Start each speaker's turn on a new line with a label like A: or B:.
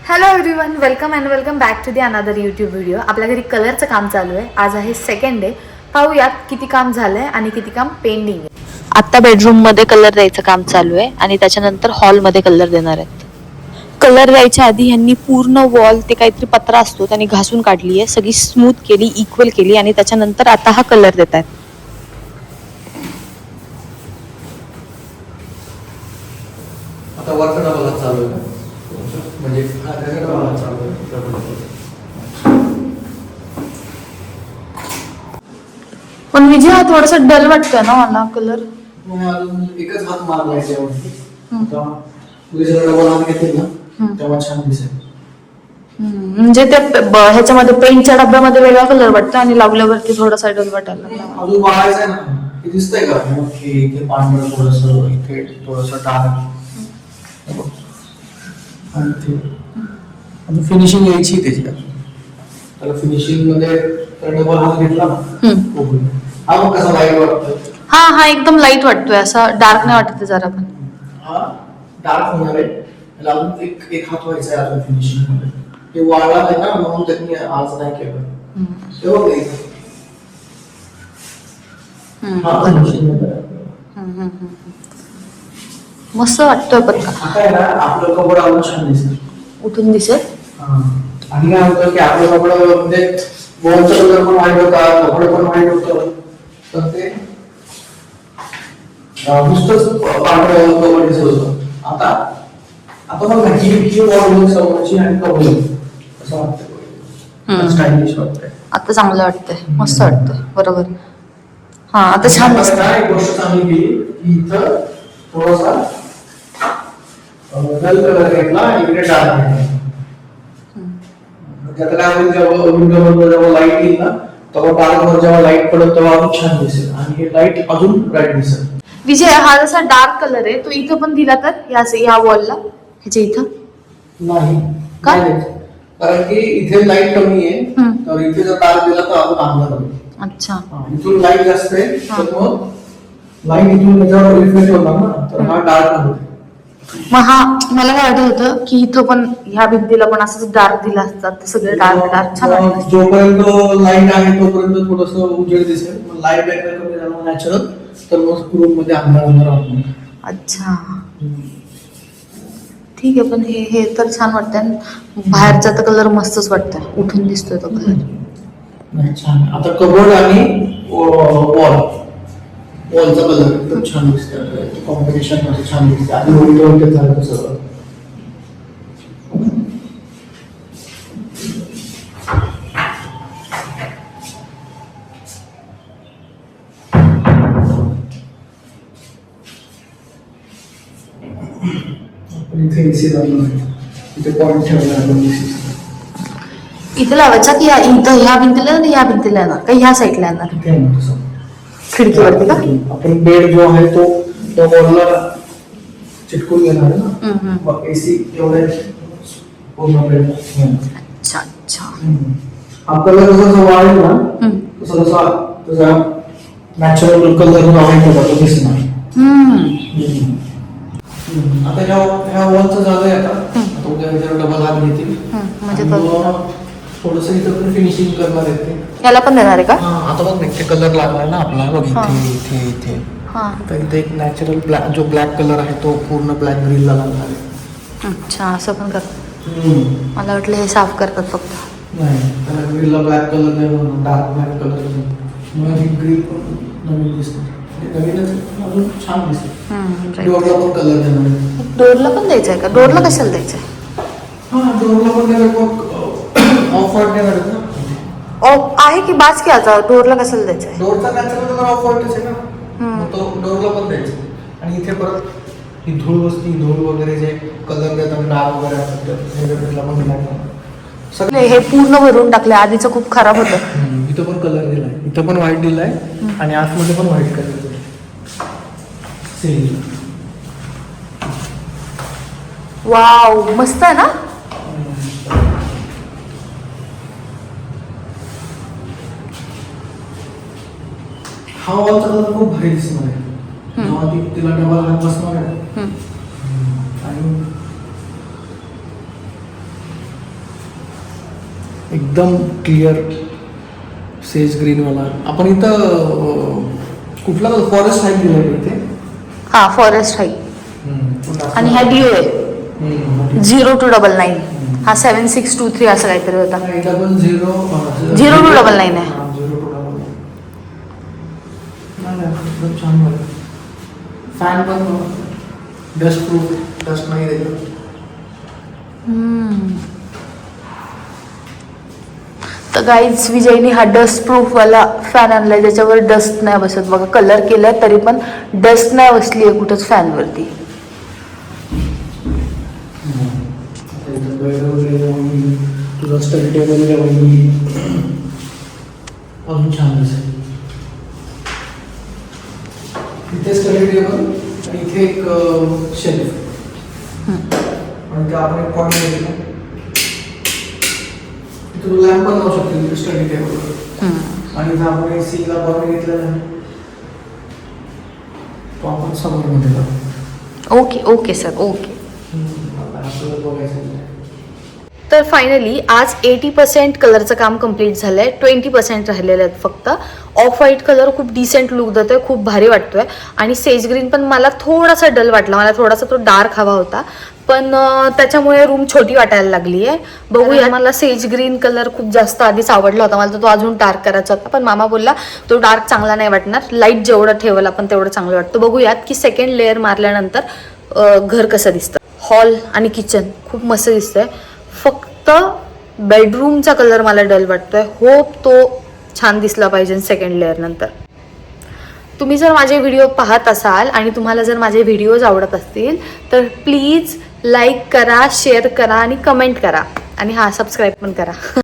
A: Hello everyone, welcome and welcome back to the another YouTube video. आपल्या घरी कलरचं काम चालू आहे. आज आहे सेकंड डे. पाहूयात किती काम झालंय आणि किती काम पेंडिंग आहे. आता बेडरूममध्ये कलर द्यायचं काम चालू आहे आणि त्याच्यानंतर हॉलमध्ये कलर देणार आहेत. कलर द्यायच्या आधी यांनी पूर्ण वॉल ते काहीतरी पत्रा असतो त्यांनी घासून काढली आहे, सगळी स्मूथ केली, इक्वल केली आणि त्याच्यानंतर आता हा कलर देत आहेत.
B: आता वरचा डबा चालू आहे म्हणजे डबा चालू आहे.
A: पण विजय हा थोडासा डल वाटतोय ना मला कलर.
B: अजून एकच हात मारलाय त्यावरती. आता दुसरा डबा लावून घेतील ना तेव्हा छान दिसेल.
A: म्हणजे ते ह्याच्यामध्ये पेंटच्या डब्यामध्ये वेगळा कलर वाटतो आणि लावल्यावरती थोडासा डल वाटायला लागला.
B: अजून वाढायचं आहे ना, हे दिसतंय का की इथे पांढरं थोडंसं, इथे थोडंसं डार्क आणि ते अजून फिनिशिंग यायची त्याची. त्याला फिनिशिंग मध्ये डबल हात घेतला ना हा मग कसा लाईट वाटतोय.
A: हा एकदम लाईट वाटतोय, असा डार्क नाही वाटत जरा पण.
B: हा डार्क होणार आहे. त्याला अजून एक हात व्हायचा आहे अजून फिनिशिंग मध्ये. ते वाढला नाही ना म्हणून त्यांनी आज नाही केलं. तेव्हा घ्यायचं.
A: मस्त वाटतोय पण
B: आता आहे ना आपलं कपडा अजून छान दिसेल.
A: उठून दिसेल.
B: आणि काय होतं की आपलं कपडा म्हणजे वॉलचा कलर पण व्हाईट होता, कपडे पण व्हाईट होतं, तर ते नुसतंच पांढरं कपडे दिसत होतं. आता मग ही वॉल समोरची आणि कपडे असं वाटतं, स्टायलिश वाटतंय.
A: आता चांगलं वाटतंय, मस्त वाटतंय. बरोबर. हा आता छान दिसतंय.
B: एक गोष्ट चांगली केली की इथं थोडासा डल कलर घेतला, इकडे डार्क घेतला. त्यात काय होईल, जेव्हा विंडोवर जेव्हा लाईट येईल ना तेव्हा डार्क वर जेव्हा लाईट पडेल तेव्हा अजून छान दिसेल आणि हे लाईट अजून ब्राईट दिसेल.
A: विजय हा जसा डार्क कलर आहे तो इथं पण दिला तर या वॉलला ह्याच्या इथं
B: नाही
A: का?
B: कारण की इथे लाईट कमी आहे, तर इथे जर डार्क दिला तर अजून अंधार होईल.
A: अच्छा.
B: इथून लाईट जास्त आहे तर मग लाईट इथून त्याच्यावर रिफ्लेक्ट होणार ना, तर हा डार्क होईल.
A: मग हा मला काय वाटत होतं की इथं पण ह्या भिंतीला पण असंच डार्क दिला असतात, ते सगळे डार्क डार्क छान वाटतं.
B: जोपर्यंत लाईट आहे तोपर्यंत थोडस उजेड दिसेल. मग लाईट एकदा कमी झालं नॅचरल तर मग रूम मध्ये अंधार राहतो.
A: अच्छा ठीक आहे. पण हे तर छान वाटतंय. बाहेरचा तर कलर मस्तच वाटतंय, उठून दिसतोय तो कलर.
B: नाही छान. आता कबोर्ड आणि वॉलचा कलर एकदम छान दिसतोय. कॉम्बिनेशन मध्ये छान दिसते. आधी उलट झालं तसं. इथे एसी लावलं नाही, इथे पॉइंट ठेवला आपण एसी.
A: इथं लावायचा की इथं ह्या भिंतीला येणार, ह्या भिंतीला येणार का ह्या साईडला येणार? खिडकीवरती का?
B: आपण बेड जो आहे तो त्या वॉलला चिटकून घेणार आहे ना, मग एसी एवढ्या पूर्ण बेड.
A: अच्छा अच्छा.
B: आपल्याला जसं वाढेल ना तसं तसा नॅचरल कलर वाढेल तो दिसणार. आता ह्या वॉलचं झालंय. आता उद्या डबल हात घेतील
A: म्हणजे
B: थोडस इथं पण फिनिशिंग करणार आहे ते.
A: याला पण देणार आहे का?
B: आता बघ इथे कलर लागलाय ना आपला, बघ इथे इथे तर इथे एक नॅचरल ब्लॅक, जो ब्लॅक कलर आहे तो पूर्ण ब्लॅक ग्रीन ला लागणार आहे.
A: अच्छा असं पण करतात. मला वाटलं हे साफ करतात फक्त.
B: नाही, त्याला ग्रीनला ब्लॅक कलर नाही म्हणून डार्क ब्लॅक कलर मग ही ग्रीन पण नवीन दिसते. नवीनच अजून छान दिसते. डोरला पण कलर देणार.
A: डोरला पण द्यायचं आहे का? डोरला कशाला द्यायचं आहे?
B: हा डोरला पण देणार. ऑफ व्हाईट देणार ना
A: आहे की बास की आता डोरला कशाला द्यायचं आहे?
B: डोरचा नॅचरल कलर ऑफ व्हाईटच आहे ना, तो डोरला पण द्यायचा. आणि इथे परत ही धूळ बसती, धूळ वगैरे जे कलर देतात डाग वगैरे असतात
A: हे पूर्ण भरून टाकले. आधीचं खूप खराब होतं.
B: इथं पण कलर दिलाय, इथं पण व्हाईट दिलाय आणि आतमध्ये पण व्हाईट कलर दिलाय.
A: वाव मस्त आहे ना.
B: हा वॉलचा कलर खूप भारी दिसणार आहे. जेव्हा तिला डबल हात बसणार आहे आणि एकदम क्लिअर सेज ग्रीनवाला. आपण इथं कुठला फॉरेस्ट हाईट दिला इथे.
A: हा फॉरेस्ट हाई आणि हा डिओ आहे 0299. हा 7623 असं काहीतरी होता. 0299 आहे.
B: छान फॅन पण डस्ट प्रूफ, डस्ट नाही त्याच्यात.
A: तर गाईज विजयनी हा डस्ट प्रूफ वाला फॅन आणलाय ज्याच्यावर डस्ट नाही बसत. बघा कलर केलाय तरी पण डस्ट नाही बसली आहे कुठंच फॅनवरती.
B: तुझा स्टडी टेबल अजून छान दिसेल. इथे स्टडी टेबल आणि इथे एक शेल्फ आणि ते आपण एक पॉईंट घेतला. तू लॅम्प पण लावू शकते स्टडी टेबलवर. आणि इथं आपण एसीला पॉईंट घेतलेला आहे तो आपण समोरमध्ये लावू.
A: Okay okay sir okay.
B: आपल्याला बघायचं.
A: तर फायनली आज 80% कलरचं काम कम्प्लीट झालं आहे. 20% राहिलेलं आहेत फक्त. ऑफ व्हाईट कलर खूप डिसेंट लुक देतोय, खूप भारी वाटतोय. आणि सेज ग्रीन पण मला थोडासा डल वाटला, मला थोडासा तो डार्क हवा होता पण त्याच्यामुळे रूम छोटी वाटायला लागली आहे. बघूया. मला सेज ग्रीन कलर खूप जास्त आधीच आवडला होता, मला तो अजून डार्क करायचा होता पण मामा बोलला तो डार्क चांगला नाही वाटणार, लाईट जेवढं ठेवलं आपण तेवढं चांगलं वाटतं. बघूयात की सेकंड लेअर मारल्यानंतर घर कसं दिसतं. हॉल आणि किचन खूप मस्त दिसतंय. फक्त बेडरूमचा कलर मला डल वाटतोय. होप तो छान दिसला पाहिजे सेकंड लेअर नंतर. तुम्ही जर माझे व्हिडिओ पाहत असाल आणि तुम्हाला जर माझे व्हिडिओज आवडत असतील तर प्लीज लाईक करा, शेअर करा आणि कमेंट करा आणि सबस्क्राईब पण करा.